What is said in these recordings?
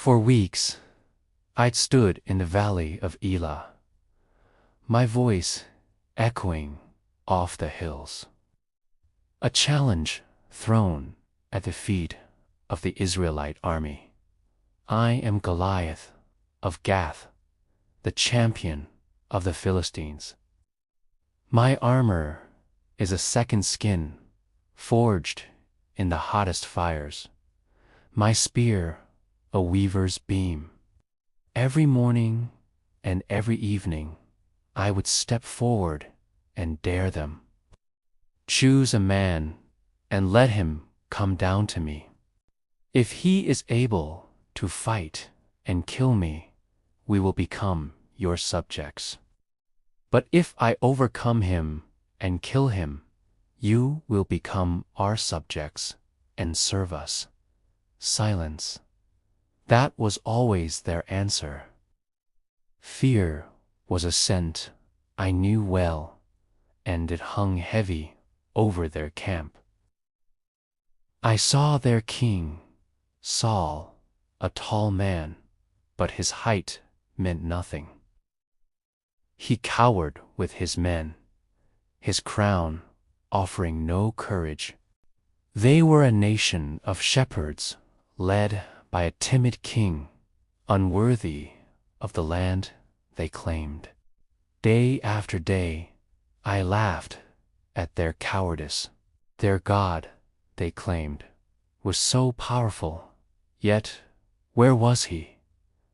For weeks, I'd stood in the valley of Elah, my voice echoing off the hills. A challenge thrown at the feet of the Israelite army. I am Goliath of Gath, the champion of the Philistines. My armor is a second skin, forged in the hottest fires. My spear, a weaver's beam. Every morning and every evening, I would step forward and dare them. Choose a man and let him come down to me. If he is able to fight and kill me, we will become your subjects. But if I overcome him and kill him, you will become our subjects and serve us. Silence. That was always their answer. Fear was a scent I knew well, and it hung heavy over their camp. I saw their king, Saul, a tall man, but his height meant nothing. He cowered with his men, his crown offering no courage. They were a nation of shepherds, led by a timid king, unworthy of the land they claimed. Day after day, I laughed at their cowardice. Their God, they claimed, was so powerful, yet where was he?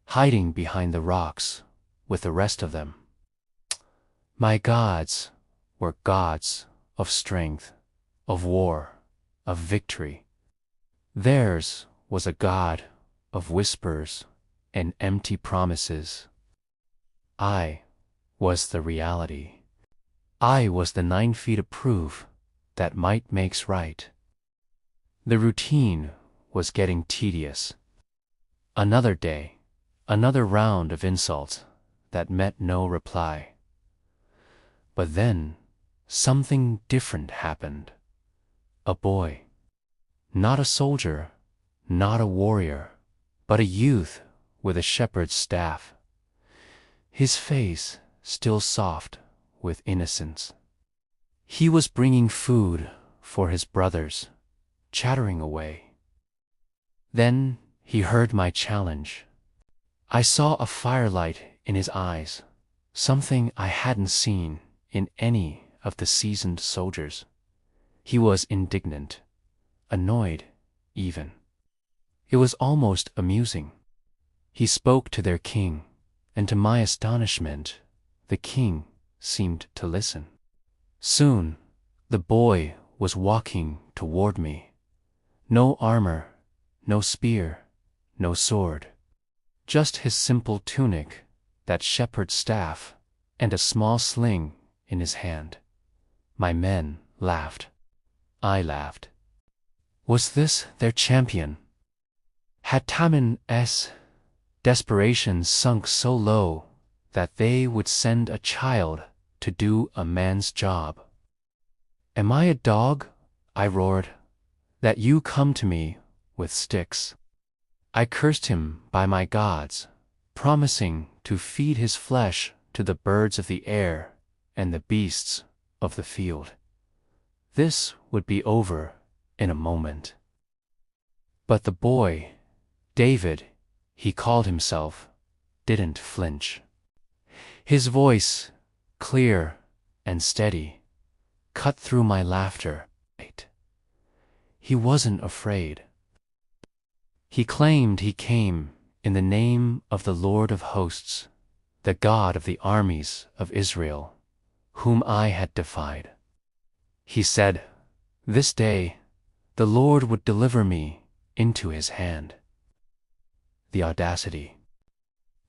Hiding behind the rocks with the rest of them. My gods were gods of strength, of war, of victory. Theirs was a God of whispers and empty promises. I was the reality. I was the 9 feet of proof that might makes right. The routine was getting tedious. Another day, another round of insults that met no reply. But then, something different happened. A boy. Not a soldier, not a warrior, but a youth with a shepherd's staff. His face still soft with innocence. He was bringing food for his brothers, chattering away. Then he heard my challenge. I saw a firelight in his eyes, something I hadn't seen in any of the seasoned soldiers. He was indignant, annoyed even. It was almost amusing. He spoke to their king, and to my astonishment, the king seemed to listen. Soon, the boy was walking toward me. No armor, no spear, no sword. Just his simple tunic, that shepherd's staff, and a small sling in his hand. My men laughed. I laughed. Was this their champion? Had Taman's desperation sunk so low that they would send a child to do a man's job? Am I a dog, I roared, that you come to me with sticks? I cursed him by my gods, promising to feed his flesh to the birds of the air and the beasts of the field. This would be over in a moment. But the boy, David, he called himself, didn't flinch. His voice, clear and steady, cut through my laughter. He wasn't afraid. He claimed he came in the name of the Lord of hosts, the God of the armies of Israel, whom I had defied. He said, this day the Lord would deliver me into his hand. The audacity.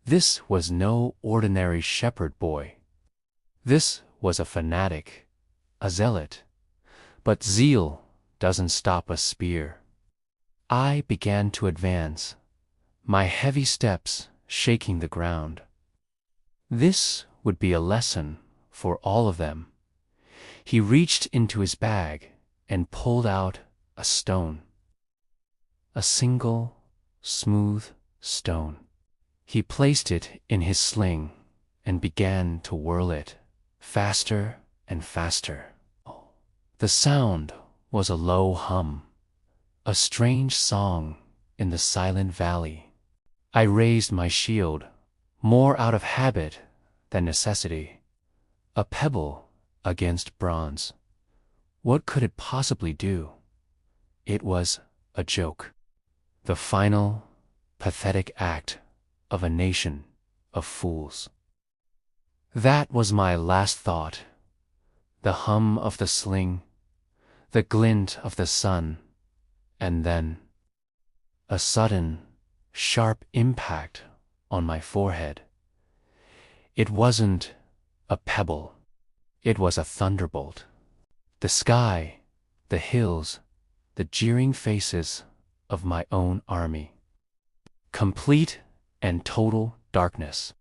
This was no ordinary shepherd boy. This was a fanatic, a zealot. But zeal doesn't stop a spear. I began to advance, my heavy steps shaking the ground. This would be a lesson for all of them. He reached into his bag and pulled out a stone. A single, smooth stone. He placed it in his sling and began to whirl it, faster and faster. The sound was a low hum, a strange song in the silent valley. I raised my shield, more out of habit than necessity. A pebble against bronze. What could it possibly do? It was a joke. The final, pathetic act of a nation of fools. That was my last thought. The hum of the sling, the glint of the sun, and then a sudden, sharp impact on my forehead. It wasn't a pebble. It was a thunderbolt. The sky, the hills, the jeering faces of my own army. Complete and total darkness.